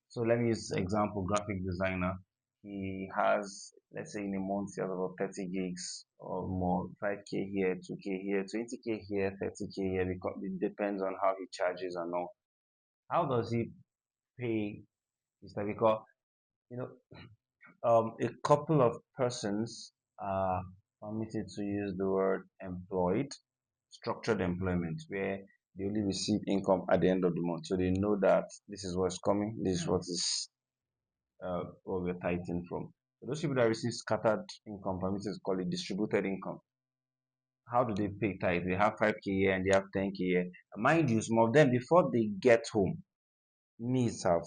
So let me use example, graphic designer. He has, let's say in a month, he has about 30 gigs or more, 5K here, 2K here, 20K here, 30K here, because it depends on how he charges and all. How does he pay his time? Because, you know, a couple of persons are permitted to use the word employed, structured employment, where they only receive income at the end of the month. So they know that this is what's coming, this is what we're tithing from. So those people that receive scattered income, permitted to call it distributed income. How do they pay tithe? They have 5K here and they have 10K here. Mind you, some of them, before they get home, needs have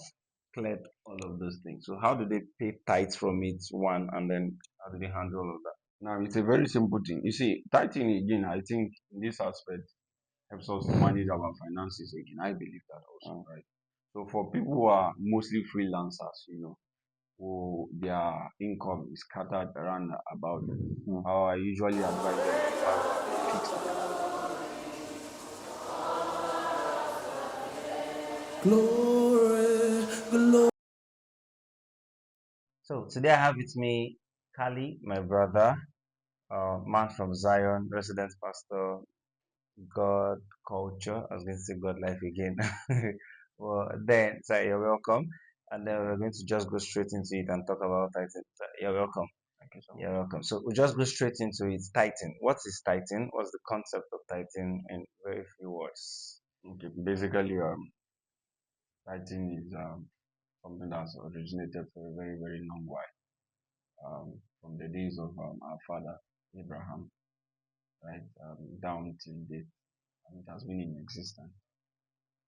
cleared all of those things. So how do they pay tithes from it one, and then how do they handle all of that? Now, it's a very simple thing. You see, tithing again, I think in this aspect helps us to manage our finances again. I believe that also, Mm. right? So for people who are mostly freelancers, who their income is scattered around about, Mm. how I usually advise them to have a fixed account. Glory, glory. So today I have with me Kali, my brother, man from Zion, resident pastor, God culture. I was going to say God life again. Well, then, so you're welcome. And then we're going to just go straight into it and talk about tithing. So you're welcome. Thank you so much. You're welcome. So we'll just go straight into it. Tithing. What is tithing? What's the concept of tithing in very few words? Okay, basically, tithing is something that's originated for a very, very long while, from the days of our father Abraham, right, down till date, and it has been in existence,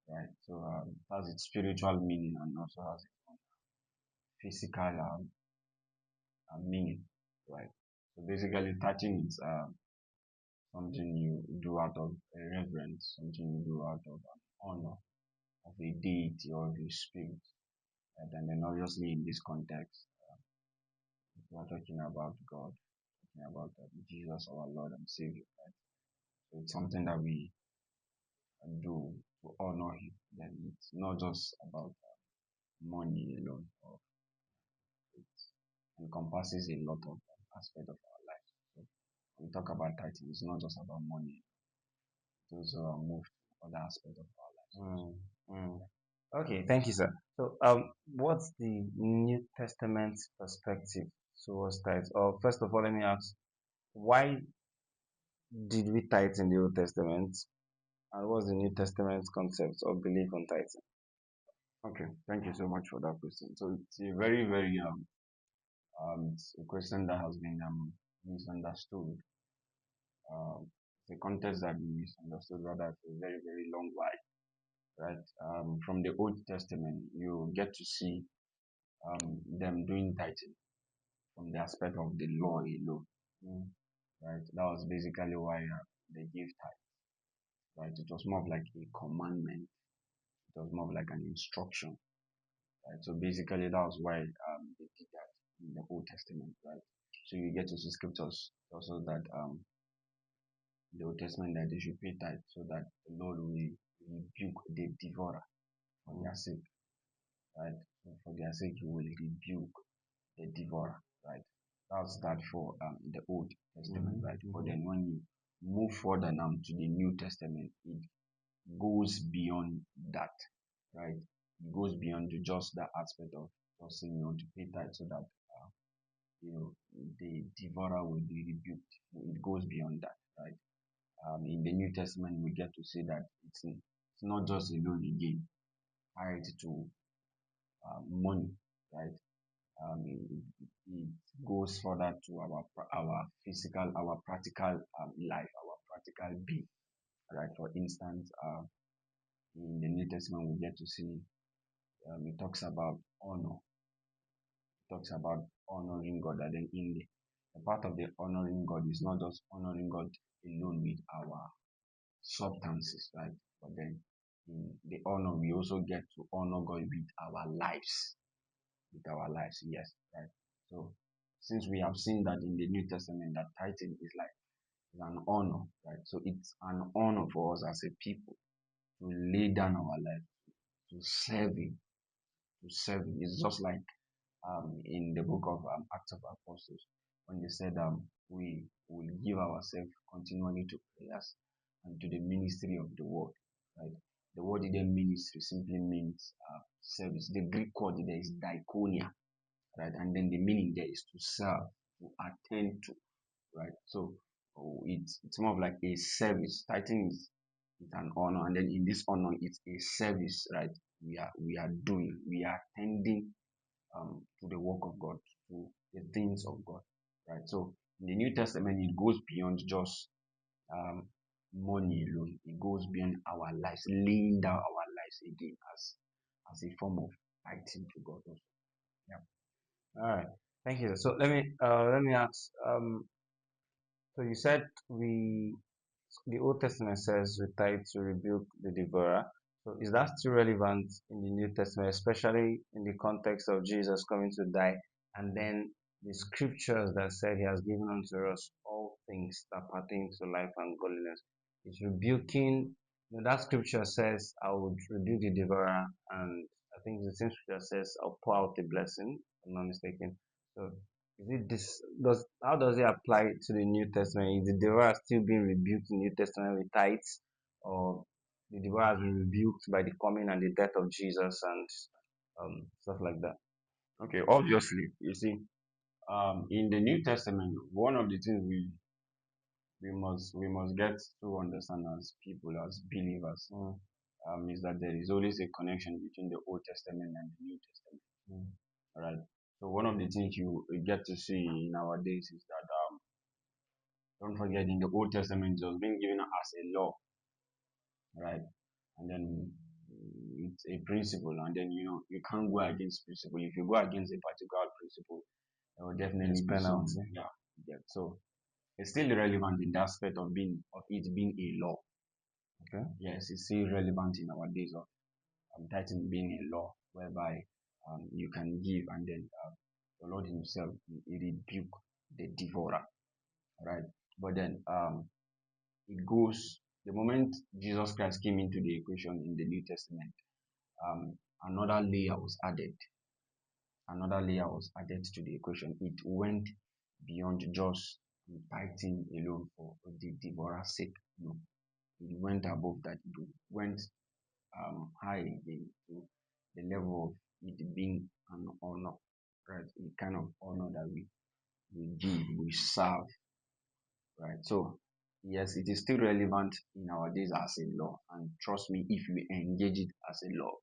right? So it has its spiritual meaning and also has its own physical meaning, right? So basically, tithing is something you do out of a reverence, something you do out of honor of a deity or of a spirit. Right? And then obviously in this context, we are talking about God, talking about Jesus, our Lord and Savior. Right? So it's something that we do to honor Him. Then it's not just about money alone, or it encompasses a lot of aspects of our life. So when we talk about tithing, it's not just about money. It also moves to other aspects of our lives also. Mm, mm. Okay, thank you, sir. So, what's the New Testament perspective towards tithe? Or first of all, let me ask, why did we tithe in the Old Testament? And what's the New Testament concept or belief on tithing? Okay, thank you so much for that question. So it's a very, very it's a question that has been misunderstood. The context that been misunderstood rather for a very, very long while, right? From the Old Testament, you get to see them doing tithing from the aspect of the law alone, Mm, right? That was basically why they gave tithe, right? It was more of like a commandment. It was more of like an instruction, right? So basically, that was why they did that in the Old Testament, right? So you get to see scriptures also that the Old Testament that they should pay tithe so that the Lord will rebuke the devourer for their sake, right? So for their sake, He will rebuke the devourer, right? That's that for the Old Testament, mhm, right? But mhm. then when you move further now to the New Testament, it goes beyond that, right? It goes beyond just that aspect of just saying you want to pay tithe so that the devourer will be rebuked. It goes beyond that, right? In the New Testament, we get to see that it's not just alone again tied to money, right? It goes further to our physical, our practical life, our practical being, right? For instance, in the New Testament, we get to see it talks about honor, it talks about honoring God, and then in the part of the honoring God is not just honoring God alone with our substances, right? But then in the honor, we also get to honor God with our lives, yes, right? So since we have seen that in the New Testament that tithing is like is an honor, right? So it's an honor for us as a people to lay down our life to serve Him, to serve Him. It's just like in the book of Acts of Apostles when they said we will give ourselves continually to prayers and to the ministry of the word. Right? The word in ministry simply means service. The Greek word there is diakonia, right? And then the meaning there is to serve, to attend to, right? So it's more of like a service. Tithing is it's an honor, and then in this honor, it's a service, right? We are attending to the work of God, to the things of God, right? So in the New Testament, it goes beyond just um, money alone. It goes beyond our lives, laying down our lives again as a form of tithing to God. Also. Yeah. All right. Thank you. So let me ask. So you said the Old Testament says we tithe to rebuke the devourer. So is that still relevant in the New Testament, especially in the context of Jesus coming to die, and then the scriptures that said He has given unto us all things that pertain to life and godliness? It's rebuking. That scripture says, "I would rebuke the devourer," and I think the same scripture says, "I'll pour out a blessing." If I'm not mistaken. So is it this does how does it apply to the New Testament? Is the devourer still being rebuked in the New Testament with tithes, or the devourer has been rebuked by the coming and the death of Jesus and stuff like that? Okay. Obviously, you see, in the New Testament, one of the things we must get to understand as people, as believers, Mm, is that there is always a connection between the Old Testament and the New Testament. mm. Right. So one of the things you get to see in our days is that don't forget in the Old Testament it was being given as a law, right? And then it's a principle, and then you can't go against principle. If you go against a particular principle, there will There's definitely be some penalty. yeah. So it's still relevant in the aspect of it being a law. Okay. Yes, it's still relevant in our days of tithing being a law, whereby you can give and then the Lord Himself He rebuke the devourer, right? But then it goes the moment Jesus Christ came into the equation in the New Testament, um, another layer was added. Another layer was added to the equation. It went beyond just tithing alone for the devourer's sake. No, it went above that. It went high again to the level of it being an honor, right? The kind of honor that we give, we serve, right? So, yes, it is still relevant in our days as a law. And trust me, if you engage it as a law,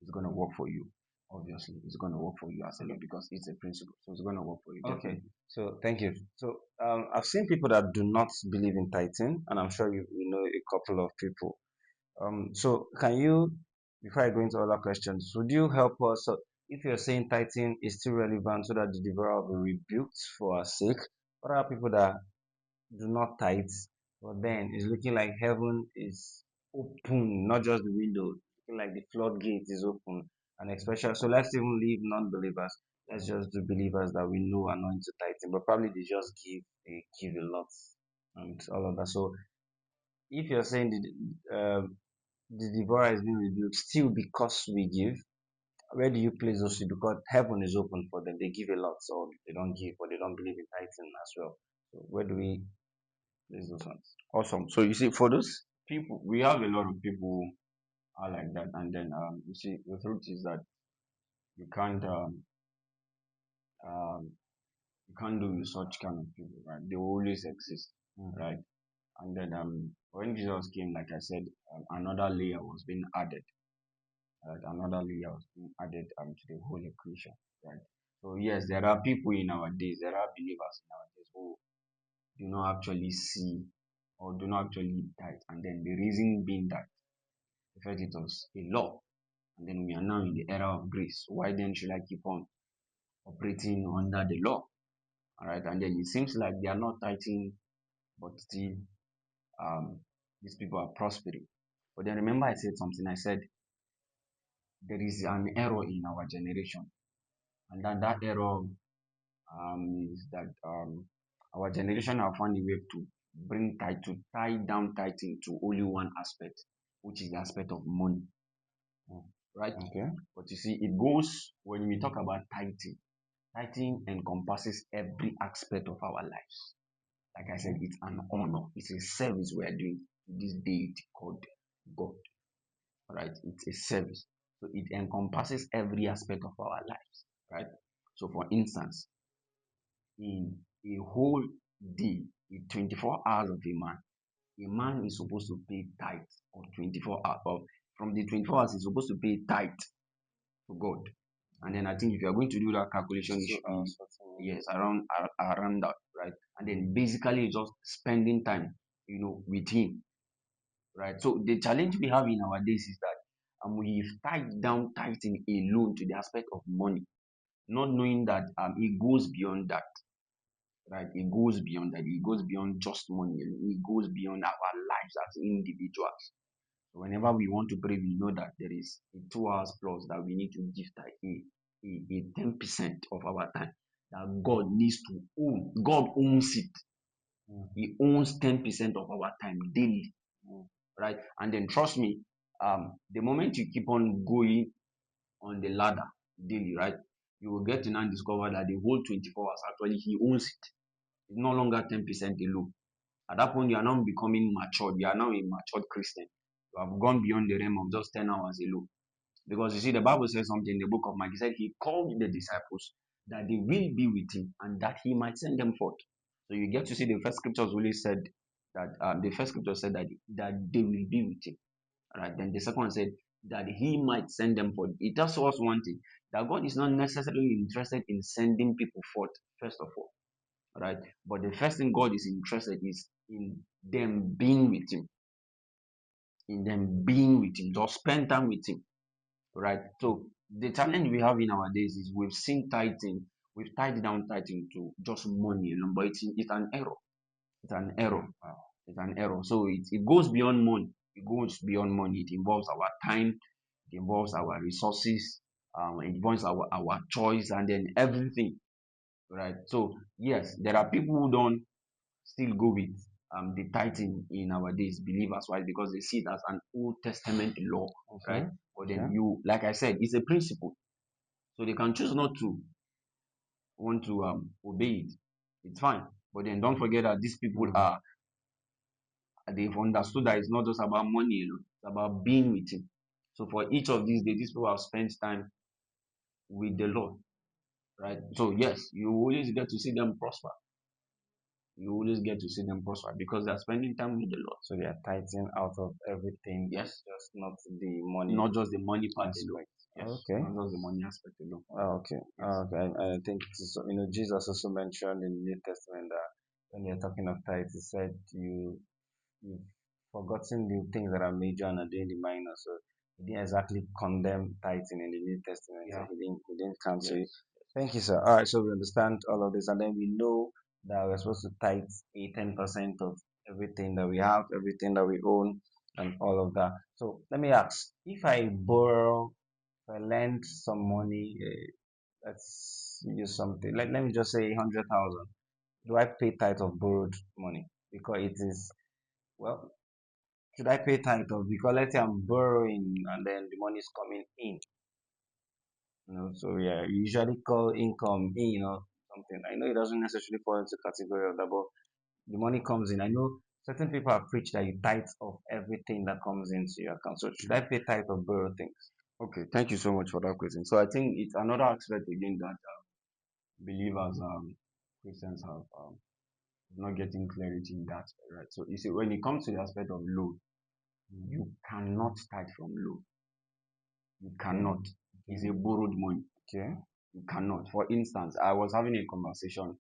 it's going to work for you. Obviously, it's going to work for you as a law because it's a principle. So, it's going to work for you, Okay. definitely. So thank you. So I've seen people that do not believe in tithing, and I'm sure you know a couple of people. So can you, before I go into other questions, would you help us? So if you're saying tithing is still relevant so that the devourer will be rebuked for our sake, what are people that do not tithe, but then it's looking like heaven is open, not just the window, looking like the floodgate is open, and especially so let's even leave non-believers. Let's just do believers that we know are not into tithing, but probably they give a lot and all of that. So if you're saying the devourer is being rebuked still because we give, where do you place those two? Because heaven is open for them. They give a lot, so they don't give, or they don't believe in tithing as well. So where do we place those ones? Awesome. So, you see, for those people, we have a lot of people who are like that. And then, you see, the truth is that you can't um, you can't do with such kind of people, right? They will always exist, Mm. right? And then when Jesus came, like I said, another layer was being added. Right? Another layer was being added to the whole equation, right? So yes, there are people in our days, there are believers in our days who do not actually see or do not actually tithe. And then the reason being that the fact it was a law, and then we are now in the era of grace. Why then should I keep on operating under the law? All right, and then it seems like they are not tithing, but still these people are prospering. But then remember, I said something. I said there is an error in our generation, and that error is that our generation have found a way to bring tithe to tie down tithing to only one aspect, which is the aspect of money. right? Okay. But you see, it goes when we talk about tithing. Tithing encompasses every aspect of our lives. Like I said, Okay. it's an honor. It's a service we are doing to this deity called God. Right? It's a service. So it encompasses every aspect of our lives. Right? So for instance, in a whole day, in 24 hours of a man is supposed to pay tithe of 24 hours. Of, from the 24 hours, he's supposed to pay tithe to God. And then I think if you are going to do that calculation, it should be, 2 hours, 40 minutes. yes, around that, right? And then basically just spending time, with him, right? So the challenge we have in our days is that we've tied down tithing alone to the aspect of money, not knowing that it goes beyond that, right? It goes beyond that. It goes beyond just money. It goes beyond our lives as individuals. So whenever we want to pray, we know that there is a 2 hours plus that we need to give that a 10% of our time that God needs to own. God owns it. Mm. He owns 10% of our time daily, Mm. right? And then trust me, the moment you keep on going on the ladder daily, right, you will get to now discover that the whole 24 hours actually He owns it. It's no longer 10% alone. At that point, you are now becoming matured. You are now a matured Christian. You have gone beyond the realm of just 10 hours alone. Because you see, the Bible says something in the book of Mark. He said he called the disciples that they will be with him and that he might send them forth. So you get to see the first scriptures really said that the first scripture said that they will be with him. Right. Then the second one said that he might send them forth. It tells us one thing, that God is not necessarily interested in sending people forth, first of all. Right. But the first thing God is interested is in them being with him. In them being with him. Just spend time with him. Right. So the challenge we have in our days is we've seen tithing, we've tied down tithing to just money alone, but it's an error. It's an error. It's an error. So it goes beyond money. It goes beyond money. It involves our time, it involves our resources, it involves our choice, and then everything. Right. So yes, there are people who don't still go with the tithing in our days, believers, right? Because they see it as an Old Testament law, Okay. right? But Okay. then like I said, it's a principle. So they can choose not to want to obey it. It's fine. But then don't forget that these people Mm. are they've understood that it's not just about money alone, it's about being with him. So for each of these days, these people have spent time with the Lord, right? So yes, you always get to see them prosper. You always get to see them prosper because they're spending time with the Lord. So they are tithing out of everything, Yes, just not the money not just the money part alone. aspect. Yes, Okay. not just the money aspect alone. Okay. Yes. Okay. I think it is, Jesus also mentioned in the New Testament that when you're talking of tithes, he said you've forgotten the things that are major and are doing the minor. So he didn't exactly condemn tithing in the New Testament. So Yeah. he didn't cancel it. Yes. Thank you, sir. All right, so we understand all of this, and then we know that we're supposed to tithe a 10% of everything that we have, everything that we own, and all of that. So let me ask: if I borrow, if I lend some money, let's use something. Let me just say 100,000. Do I pay tithe of borrowed money? Because it is, well, should I pay tithe of, because let's say I'm borrowing and then the money is coming in, so yeah, we usually call income in, something. I know it doesn't necessarily fall into category of that, but the money comes in. I know certain people have preached that you tithe of everything that comes into your account. So should I pay tithe of borrowed things? Okay. Thank you so much for that question. So I think it's another aspect again that believers, Christians have not getting clarity in that, right? So you see, when it comes to the aspect of loan, you cannot start from loan. You Okay. cannot. It's a borrowed money. Okay. You cannot. For instance, I was having a conversation.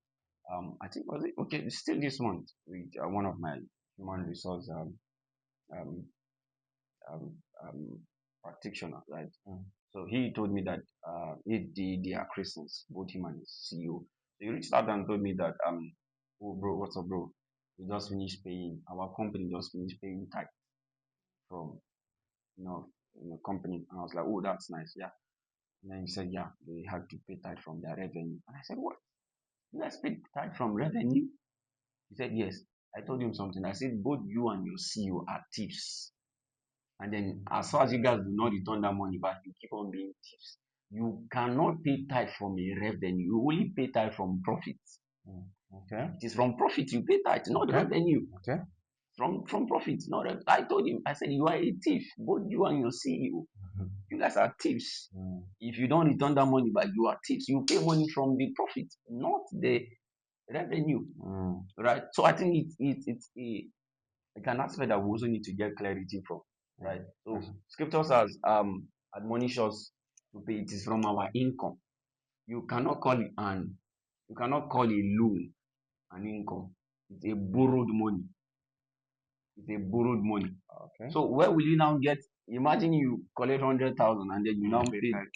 I think was it okay? Still this month with one of my human resource um, um, practitioner, right? Mm. So he told me that they are Christians, both him and his CEO. So he reached out and told me that oh bro, what's up, bro? We just finished paying our company just finished paying tax from you know company, and I was like, oh, that's nice, yeah. And then he said, yeah, they had to pay tithe from their revenue, and I said, what? You guys pay tithe from revenue? He said, yes. I told him something. I said, both you and your CEO are thieves. and then as far as you guys do not return that money back, you keep on being thieves. You cannot pay tithe from a revenue. You only pay tithe from profits. Okay. It is from profit you pay tithe, not Okay. revenue. Okay. From profit, not revenue. I told him, I said, you are a thief. Both you and your CEO. You guys are thieves. If you don't return that money back, you are thieves. You pay money from the profit, not the revenue. Right? So I think it's an aspect that we also need to get clarity from. Right? So scriptures has admonished us to pay. It is from our income. You cannot call it you cannot call a loan an income. It's a borrowed money. It's a borrowed money. Okay. So where will you now get? Imagine you collect 100,000 and then you now Pay pay. tithe.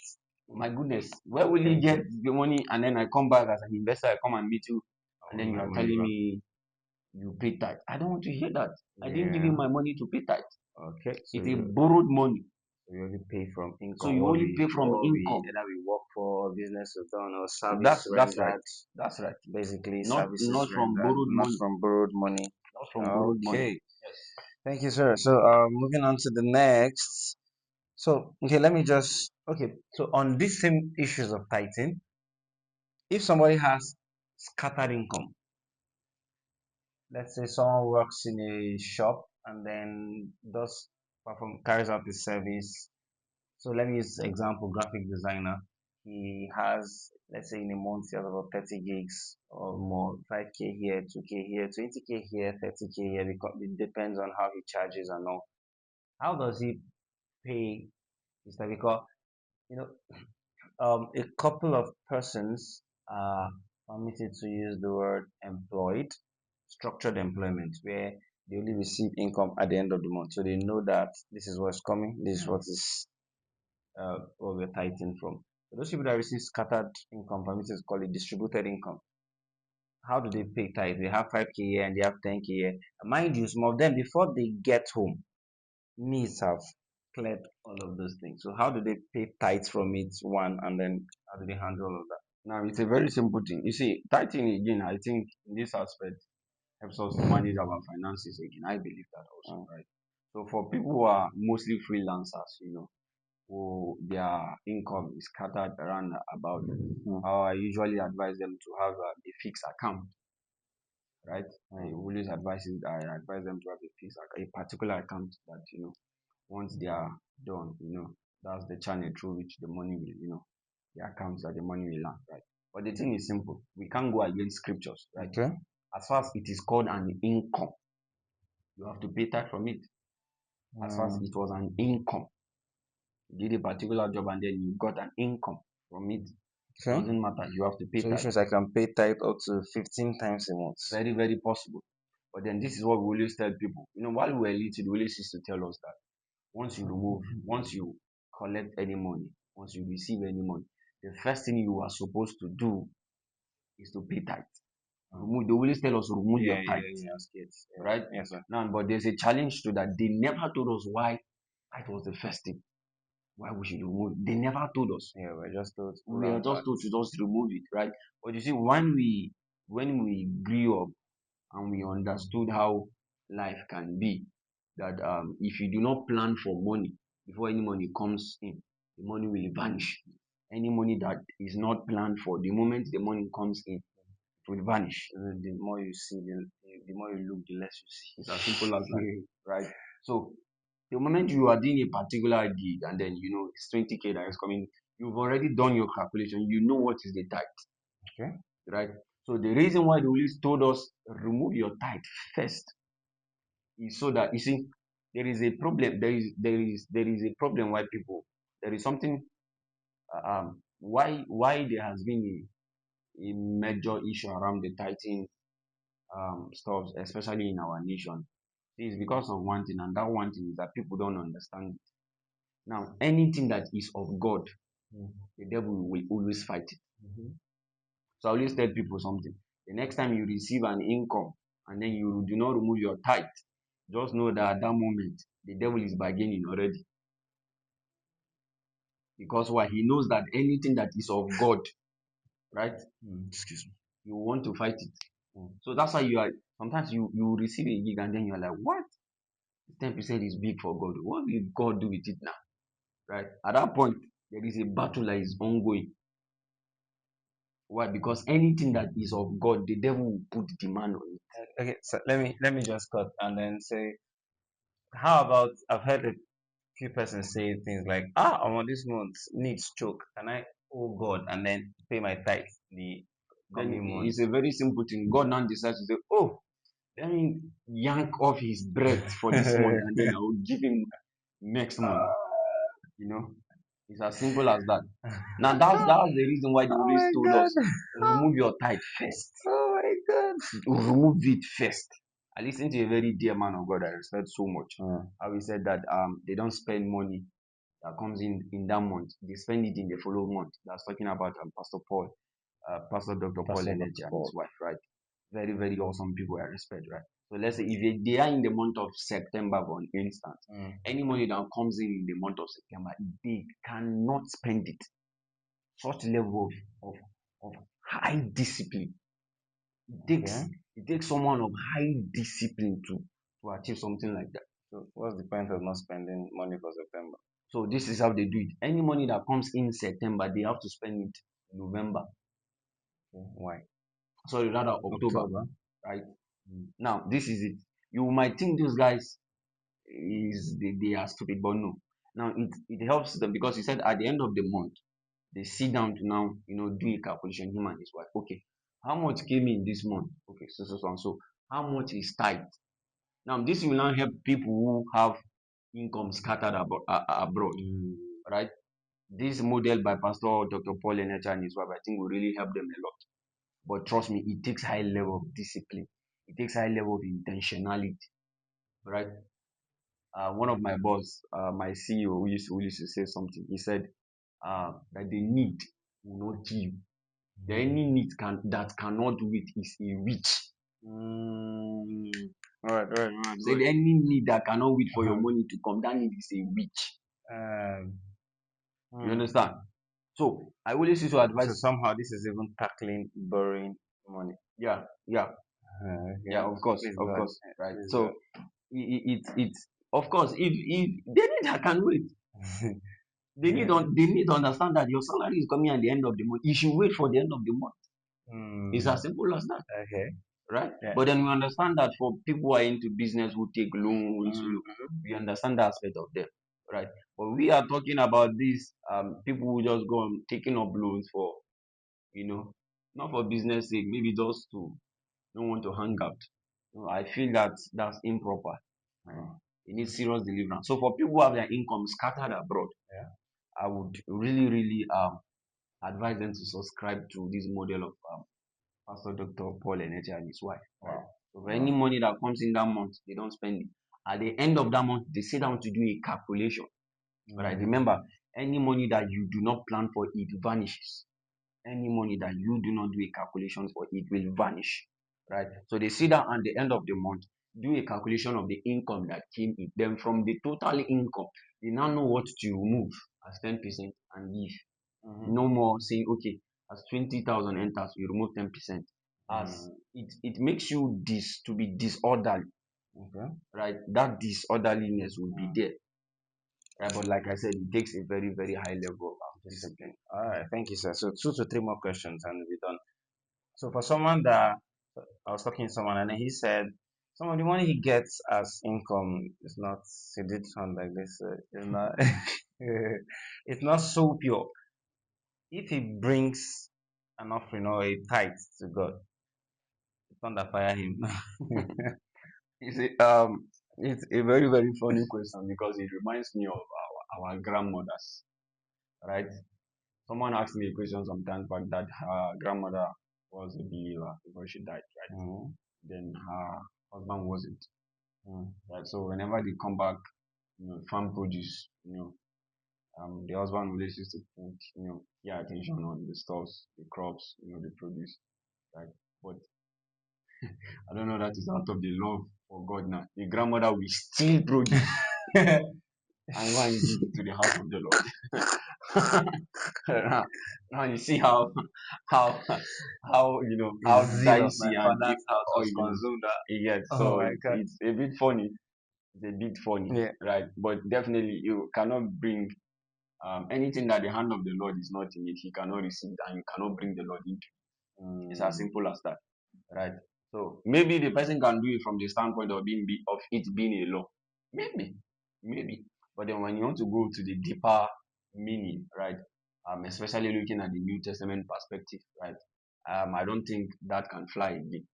My goodness, where will you get the money? And then I come back as an investor, I come and meet you, and then you are telling me you pay tithe. I don't want to hear that. I didn't give you Yeah. my money to pay tithe. Okay. So It's a you borrowed money. only pay from So income you only pay from what we income. either we work for, business we've done, or service That's right. rendered. That's right. Basically, Not services from rendered, borrowed not money. from borrowed money. Not from borrowed money. Okay. Yes. Thank you, sir. So, moving on to the next. So, okay, let me just okay. So, on these same issues of tithing, if somebody has scattered income, let's say someone works in a shop and then does carries out the service. So let me use example, graphic designer. He has, let's say in a month, he has about 30 gigs or more, 5K here, 2K here, 20K here, 30K here, because it depends on how he charges and all. How does he pay? Is that because, you know, a couple of persons are permitted to use the word employed, structured employment, where they only receive income at the end of the month. So they know that this is what's coming, this is what we're tithing from. For those people that receive scattered income, permitted to call it distributed income. How do they pay tithe? They have 5K here and they have 10K here. Mind you, some of them, before they get home, needs have cleared all of those things. So how do they pay tithes from it, one, and then how do they handle all of that? Now it's a very simple thing. You see, tithing again, I think in this aspect helps us to manage our finances again. I believe that also, right? So for people who are mostly freelancers, who their income is scattered around about, I usually advise them to have a fixed account, right? I advise them to have a particular account that once they are done, that's the channel through which the money will, the accounts that the money will land, right? But the thing is simple. We can't go against scriptures, right? Okay. As far as it is called an income, you have to pay tax from it. As far as it was an income, you did a particular job and then you got an income from it. Okay. Doesn't matter. You have to pay So which tax. means I can pay tithe up to 15 times a month. Very, very possible. But then this is what we always tell people. While we were little, we always used to tell us that once you collect any money, once you receive any money, the first thing you are supposed to do is to pay tithe. They always tell us to remove your tithe, Yes, kids. Yeah. right? Yes, sir. Now, but there's a challenge to that. They never told us why tithe was the first thing. Why we should remove it. They never told us. Yeah, we're just told to We are round just back. told to just remove it, right? But you see, when we grew up and we understood how life can be, that if you do not plan for money before any money comes in, the money will vanish. Any money that is not planned for, the moment the money comes in, it will vanish. The more you see, the more you look, the less you see. It's as simple as that, right? So the moment you are doing a particular gig and then it's 20K that is coming, you've already done your calculation. You know what is the tithe, Okay. right? So the reason why the Holy told us remove your tithe first is so that you see there is a problem. There is a problem why people there is something why there has been a major issue around the tithing stuff, especially in our nation. It's because of one thing, and that one thing is that people don't understand it. Now, anything that is of God, the devil will always fight it. So I always tell people something. The next time you receive an income and then you do not remove your tithe, just know that at that moment the devil is bargaining already. Because why? He knows that anything that is of God, right? Excuse me. You want to fight it. So that's why you are sometimes you receive a gig and then you're like, what? 10% is big for God. What will God do with it now? Right? At that point, there is a battle that is ongoing. Why? Because anything that is of God, the devil will put demand on it. Okay, so let me just cut and then say, how about, I've heard a few persons say things like, I'm on this month needs choke. Can I owe God and then pay my tithe the Then coming month? it's a very simple thing. God now decides to say, oh, let me yank off his breath for this month and then I will give him next month. You know, it's as simple as that. Now that's the reason why they Oh always my told god. us remove your tithe first. Oh my god. Remove it first. I listened to a very dear man of God I respect so much. Mm. How he said that they don't spend money that comes in that month. They spend it in the following month. That's talking about Pastor Paul, Pastor Dr. Paul Pastor Dr. Energy and his Paul. wife, right? Very, very awesome people I respect, right? So let's say if they are in the month of September, for instance, Mm. any money that comes in the month of September, they cannot spend it. Such level of high discipline. It takes Okay. it takes someone of high discipline to achieve something like that. So what's the point of not spending money for September? So this is how they do it. Any money that comes in September, they have to spend it in November. Okay. Why? Sorry, rather October, October. right? Now this is it. You might think those guys they are stupid, but no. Now it helps them because he said at the end of the month they sit down to now do a calculation, him and his wife. Okay, how much came in this month? Okay, so and so. How much is tight? Now this will now help people who have income scattered abroad, Mm. right? This model by Pastor Dr. Paul Enecha and his wife, I think will really help them a lot. But trust me, it takes high level of discipline. It takes high level of intentionality, right? One of my boss, my CEO, who used to say something. He said that the need will not kill you. The any need that cannot wait is a witch. Mm. All right. Said any need that cannot wait for your Uh-huh. money to come, that need is a witch. Um, You hmm. understand? So I always used to So advise. somehow this is even tackling borrowing money. Yeah, yeah, Okay. yeah. Please Of go ahead. course, right. Please go So it's of course if they need that can wait. ahead. They need to understand that your salary is coming at the end of the month. You should wait for the end of the month. It's Hmm. as simple as that, Okay. right? Yeah. But then we understand that for people who are into business who take loans, Mm-hmm. we understand the aspect of them, right? But we are talking about these people who just go on taking up loans for you know not for business sake, maybe just to don't want to hang out. I feel that that's improper. Right? Oh, It needs serious deliverance. So for people who have their income scattered abroad, yeah. I would really, really advise them to subscribe to this model of Pastor Dr. Paul Enecha and his wife. Right? Wow. So for any Wow. money that comes in that month, they don't spend it. At the end of that month, they sit down to do a calculation. Right? Mm. Remember, any money that you do not plan for, it vanishes. Any money that you do not do a calculation for, it will vanish. Right? So they sit down at the end of the month, do a calculation of the income that came in. Then from the total income, they now know what to remove as 10% and leave. Mm-hmm. No more saying, okay, as 20,000 enters, you remove 10%. As Mm. it makes you to be disorderly, Okay. right? That disorderliness will be Mm. there. Right? But like I said, it takes a very, very high level of Discipline. discipline. All right. Thank you, sir. So 2 to 3 more questions and we're done. So for someone that I was talking to someone and then he said some of the money he gets as income is not, he did sound like this, it's not it's not so pure. If he brings an offering or a tithe to God, thunder fire him. It's it's a very, very funny question because it reminds me of our grandmothers, right? Someone asked me a question sometimes back that her grandmother was a believer before she died, right? Mm, Then her husband wasn't, mm, right? So whenever they come back, farm produce, the husband always used to put, yeah, attention on the stores, the crops, the produce, right? But I don't know that is out of the love for God now. The grandmother will still produce and go and give it to the house of the Lord. now you see how His how zeal of my dicey and father's house oil was consumed. it gets. Oh So my it's god. it's a bit funny. It's a bit funny, Yeah. right? But definitely you cannot bring anything that the hand of the Lord is not in it, he cannot receive, and you cannot bring the Lord into it. It's as Mm. simple as that, right? So maybe the person can do it from the standpoint of of it being a law, maybe, maybe. But then when you want to go to the deeper meaning, right? Especially looking at the New Testament perspective, right? I don't think that can fly again.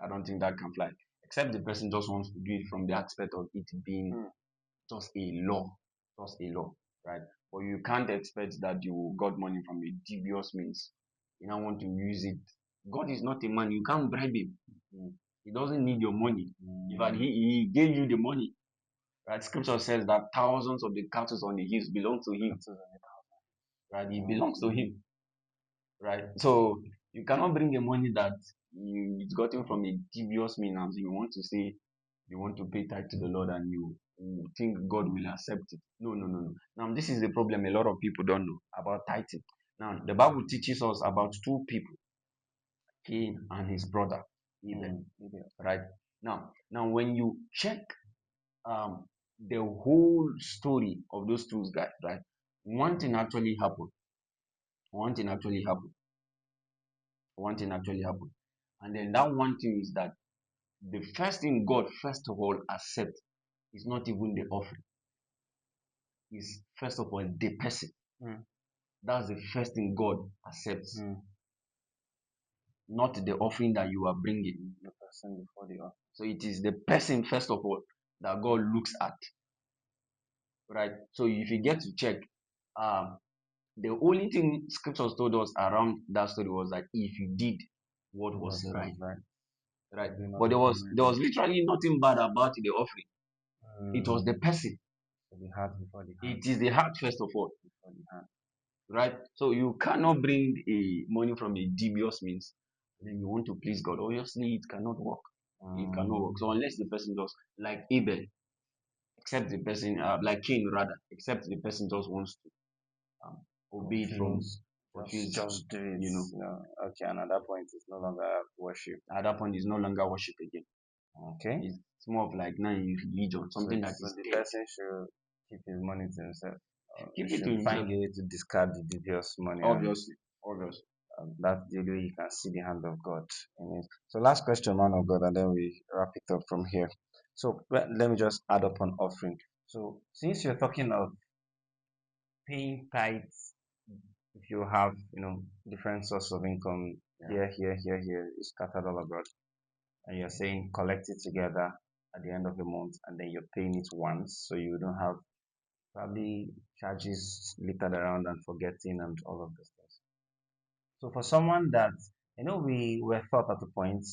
I don't think that can fly. Except the person just wants to do it from the aspect of it being Mm. just a law, just a law, right? But you can't expect that you got money from a dubious means. You now want to use it. God is not a man. You can't bribe him. Mm. He doesn't need your money. In fact, Mm. he gave you the money. Right? Scripture says that thousands of the cattle on the hills belong to him. That's it. Right? It Mm. belongs to him. Right? So you cannot bring the money that it's gotten from a dubious means and you want to say you want to pay tithe to the Lord and you think God will accept it. No, no, no, no. Now this is the problem a lot of people don't know about tithing. Now the Bible teaches us about two people, Cain and his brother Abel. Mm. Yeah. Right? Now when you check um the whole story of those two guys, right? One thing actually happened. One thing actually happened. One thing actually happened. And then that one thing is that the first thing God first of all accepts is not even the offering. Is first of all the person. Mm. That's the first thing God accepts, Mm. not the offering that you are bringing. The person before the offer. So it is the person first of all that God looks at, right? So if you get to check, um, the only thing scriptures told us around that story was that if you did what was Was right, right. right? Do not But compromise there it. was literally nothing bad about the offering. It was the Mm. person. So the heart before the hand. It is the heart first of all, Before the hand. right? So you cannot bring a money from a dubious means, and then you want to please God. Obviously, it cannot work. It cannot work. Mm. So unless the person does like Abel, except the person like Cain rather, except the person just wants to um, obey it from Refuse. refuse, Just do it. you know. Okay, and at that point it's no longer worship. At that point, it's no longer worship again. Okay. It's more of like now in religion, something that So is the dead. person should keep his money to himself. He Keep it to should himself, find a way to discard the dubious money, and obviously, obviously. that's the way you can see the hand of God in it. So last question, man of God, and then we wrap it up from here. So let me just add up on offering. So since you're talking of paying tithes, if you have different source of income Yeah. here, it's scattered all abroad, and you're saying collect it together at the end of the month, and then you're paying it once, so you don't have probably charges littered around and forgetting and all of those things. So for someone that we were taught at the point,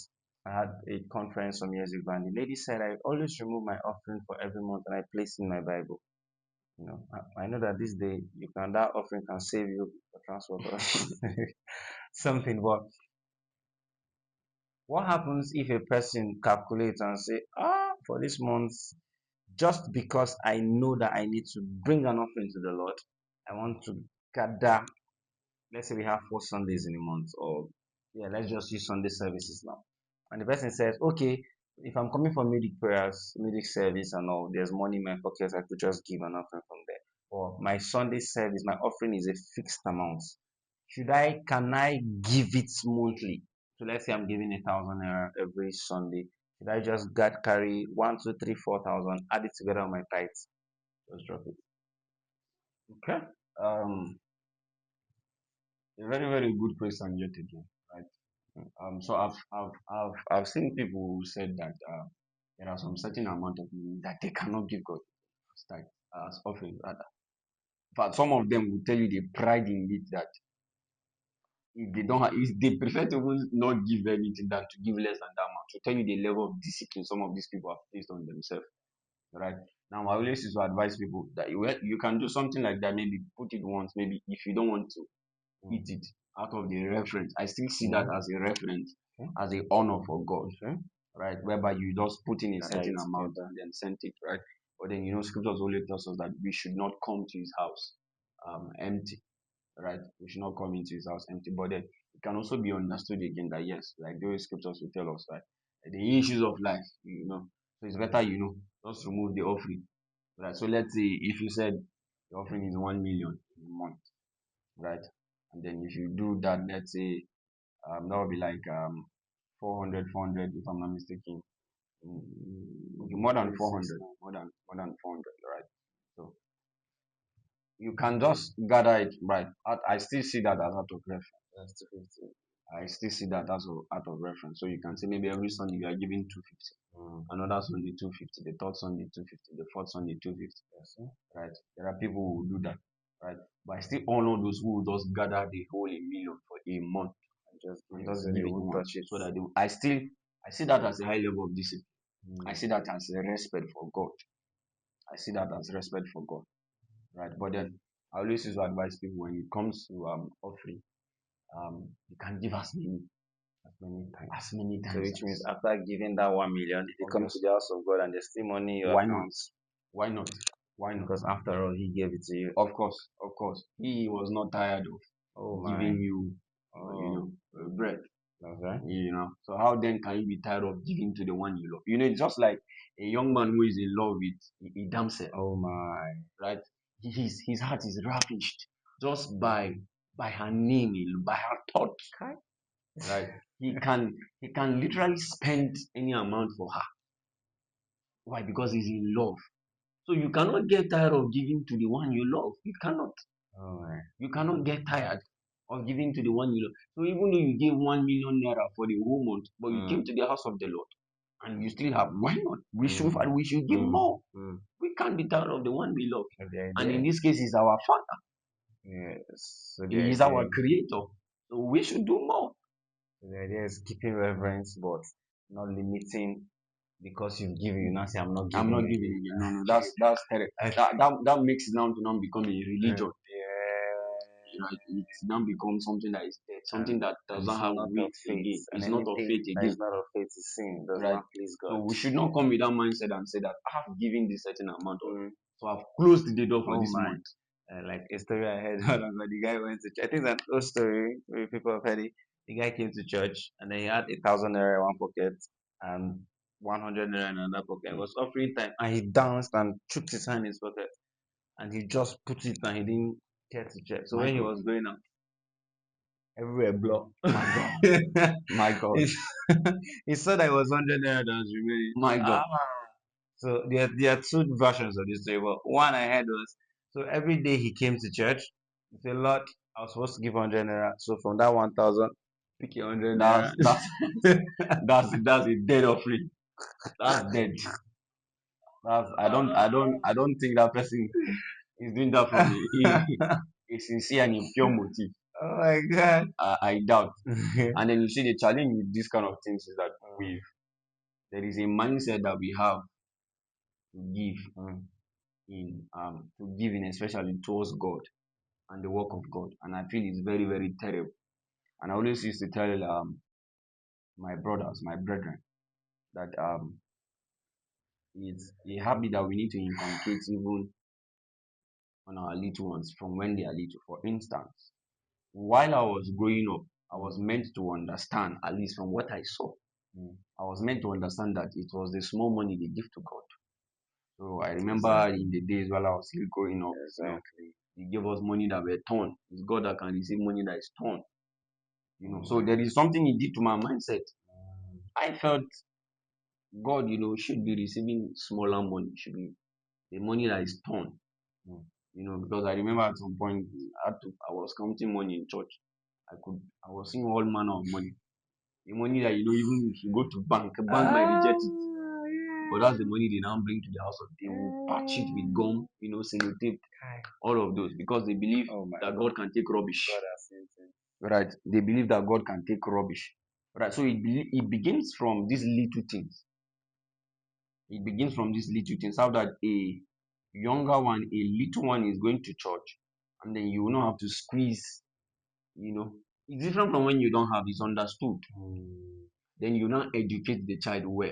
I had a conference some years ago, and the lady said I always remove my offering for every month and I place in my Bible. I know that this day that offering can save you for transport or something. But what happens if a person calculates and say, for this month, just because I know that I need to bring an offering to the Lord, I want to gather. Let's say we have 4 Sundays in a month, or yeah, let's just use Sunday services now. And the person says, okay, if I'm coming for music prayers, music service, and all, there's money in my pocket, I could just give an offering from there. Or my Sunday service, my offering is a fixed amount. Can I give it monthly? So let's say I'm giving 1,000 naira every Sunday. Should I just carry 1, 2, 3, 4,000, add it together on my tithes, just drop it? Okay. Um, a very very good question yet again, right? So I've seen people who said that there are some certain amount of money that they cannot give God as tithe, as offering rather. But some of them will tell you they pride in it that if they don't have, if they prefer to even not give anything than to give less than that amount. To tell you the level of discipline some of these people have placed on themselves, right? Now I always used to advise people that you can do something like that, maybe put it once, maybe if you don't want to eat it out of the reference. I still see that as a reference, Okay. as a honor for God, Okay. right? Whereby you just put in a Gather certain it amount together. and then send it, right? But then scriptures only tells us that we should not come to his house empty, right? We should not come into his house empty. But then it can also be understood again that yes, like those scriptures will tell us, right? The issues of life, So it's better, just remove the offering. Right. So let's say if you said the offering is 1 million in a month, right? And then if you do that, let's say that would be like 400, if I'm not mistaken. Okay, more than 400, more than 400, right? So you can just gather it, right? I still see that as out of reference. That's 250. I still see that as out of reference. So you can say maybe every Sunday you are giving 250, Mm. another Sunday 250, the third Sunday 250, the fourth Sunday 250. Yes, sir. Right? There are people who will do that, right? But I still honor those who will just gather the whole a million for a month and just So they give it won't once, touch it. so that I see that as a high level of discipline. I Mm. see that as a respect for God. I see that as respect for God, right? But then I always used to advise people when it comes to offering, you can give as many So times which means as after giving that 1 million, if you come to obvious. the house of God and there's still money in your Why not? account, Why not? Why not? because after all, he gave it to you. Of course, he was not tired of Oh my. giving you, Oh, bread. okay. So how then can you be tired of giving to the one you love? It's just like a young man who is in love with a damsel, Oh my. right? His heart is ravished just by her name, by her thought, Okay. right? He can literally spend any amount for her. Why? Because he's in love. So you cannot get tired of giving to the one you love. You cannot. Oh my. You cannot get tired of giving to the one you love. So even though you gave 1 million naira for the whole month, but you came to the house of the Lord and you still have, why not? We should give more. Mm. We can't be tired of the one we love. So the And in idea, this case, he's our father. yes. So the He is idea, our creator. So we should do more. so the idea is keeping reverence, but not limiting because you give. You now say, I'm not I'm giving not you giving again. you. No, that's terrible. That makes it now to now become a religion. Yeah. Right? It's now become something that is dead, something And that and does not it's have not of weight faith. again. And It's not of anything faith that again. is not of faith is sin. Does Right? not please So God. we should not come with that mindset and say that I have given this certain amount of, Mm. so I've closed the door for Oh this my. month. Like a story I heard but the guy went to church. I think that's an old story where people have heard it. The guy came to church and then he had 1,000 naira in one pocket and 100 naira in another pocket. It was offering time and he danced and took his hand in his pocket and he just put it and he didn't care to check. So My when he God, was going out, everywhere blocked. my God, my God, he, he saw that it was 100 naira that was remaining. my God. So there are two versions of this story. But one I heard was, so every day he came to church, he said, Lord, I was supposed to give 100 naira. So from that 1,000, pick a 100 naira. That's that's a dead offering. That's dead. I don't think that person is doing that from a sincere and a pure motive. Oh my God. I doubt. And then you see the challenge with this kind of things is that Mm, there is a mindset that we have to give mm, in especially towards God and the work of God. And I feel it's very, very terrible. And I always used to tell my brothers, my brethren, that it's a habit that we need to inculcate even on our little ones from when they are little. For instance, while I was growing up, I was meant to understand, at least from what I saw, mm. I was meant to understand that it was the small money they give to God. So I remember Exactly. in the days while I was still growing up, Exactly. He gave us money that were torn. It's God that can receive money that is torn. So Mm, there is something He did to my mindset. mm, I felt God, should be receiving smaller money, should be the money that is torn. mm. Because I remember at some point I was counting money in church. I was seeing all manner of money. The money that even if you go to bank might reject it. But that's the money they now bring to the house of they will patch it with gum, sellotape, Kai. all of those, because they believe Oh my that God. God can take rubbish. God has seen things. Right? They believe that God can take rubbish. Right? So it begins from these little things. It begins from these little things. How that a younger one, a little one is going to church, and then you will not have to squeeze. It's different from when you don't have. It's understood. Mm, Then you now educate the child well.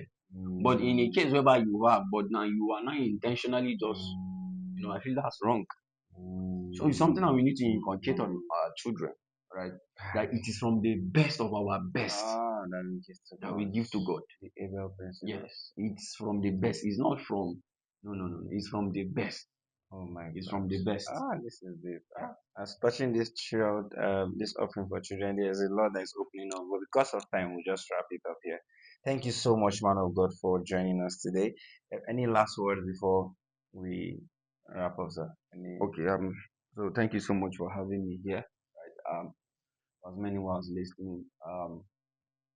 But in a mm, case whereby you have, but now you are not intentionally just, I mm, feel that's wrong. So it's mm. something that we need to inculcate on our children. right? That it is from the best of our best That we give to that God. we give to God. The Abel principle. Yes, it's from the best. It's not from, no, no, no. It's from the best. Oh my It's God. from the best. This is deep. As touching this child, this offering for children, there's a lot that is opening up. But because of time, we'll just wrap it up here. Thank you so much, man of God, for joining us today. Any last words before we wrap up, sir? Okay. So thank you so much for having me here. Right. As many was listening.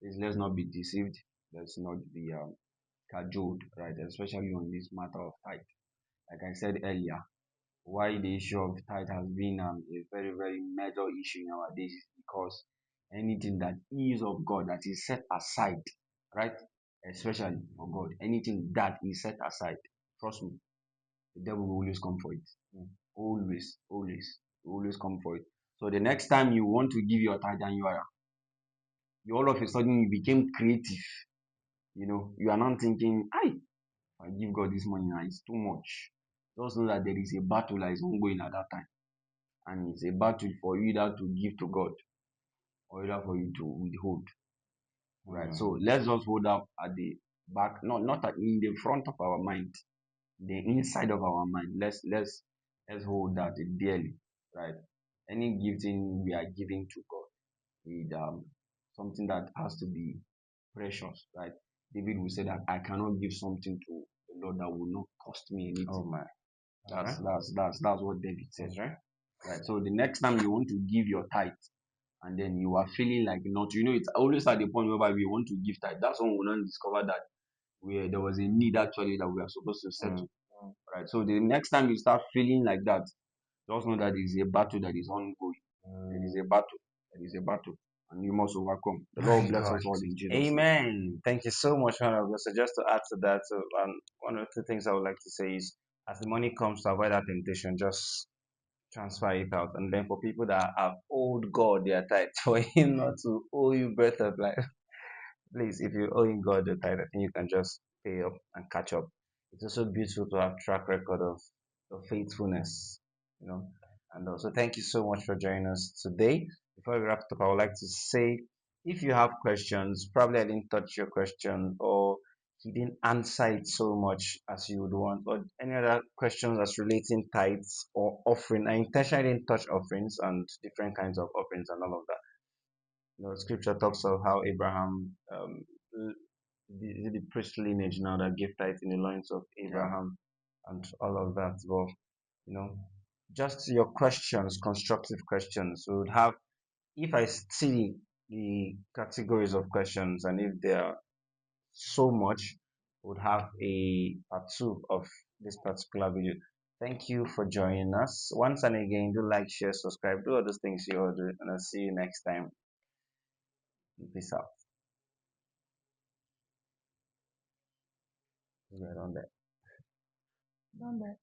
Please let's not be deceived. Let's not be cajoled. Right. Especially on this matter of tithe. Like I said earlier, why the issue of tithe has been a very, very major issue nowadays is because anything that is of God, that is set aside, right? Especially for God, anything that is set aside, trust me, the devil will always come for it. Always, always, always come for it. So the next time you want to give your tithe and you all of a sudden you became creative, you are not thinking, I give God this money now, it's too much. Just know that there is a battle that is ongoing at that time. And it's a battle for you either to give to God or either for you to withhold. Right. So let's just hold up at the back, in the front of our mind, the inside of our mind. Let's hold that dearly. Right. Any gifting we are giving to God is something that has to be precious. Right. David will say that I cannot give something to the Lord that will not cost me anything. Oh my. That's what David says. That's right. Right. So the next time you want to give your tithe and then you are feeling like not, it's always at the point where we want to give tithe. That's when we now discover that there was a need actually that we are supposed to settle. Right. So the next time you start feeling like that, just know that there is a battle that is ongoing. There is a battle. There is a battle. And you must overcome. The Lord My bless God. us all in Jesus' name. Amen. Thank you so much, man of God. So just to add to that, one of the things I would like to say is, as the money comes to avoid that temptation, just transfer it out. And then for people that have owed God their tithe, for Him not to owe you breath of life, please, if you're owing God the tithe, I think you can just pay up and catch up. It's also beautiful to have track record of faithfulness, you know. And also, thank you so much for joining us today. Before we wrap it up, I would like to say, if you have questions, probably I didn't touch your question or he didn't answer it so much as you would want, or any other questions that's relating tithes or offering. I intentionally didn't touch offerings and different kinds of offerings and all of that. Scripture talks of how Abraham, the priestly lineage now that gave tithe in the loins of Yeah. Abraham and all of that. But, you know, just your questions, constructive questions, we would have, if I see the categories of questions and if there are so much, we would have a part two of this particular video. Thank you for joining us. Once and again, do like, share, subscribe, do all those things you all do, and I'll see you next time. Peace out. We're on that. Done that.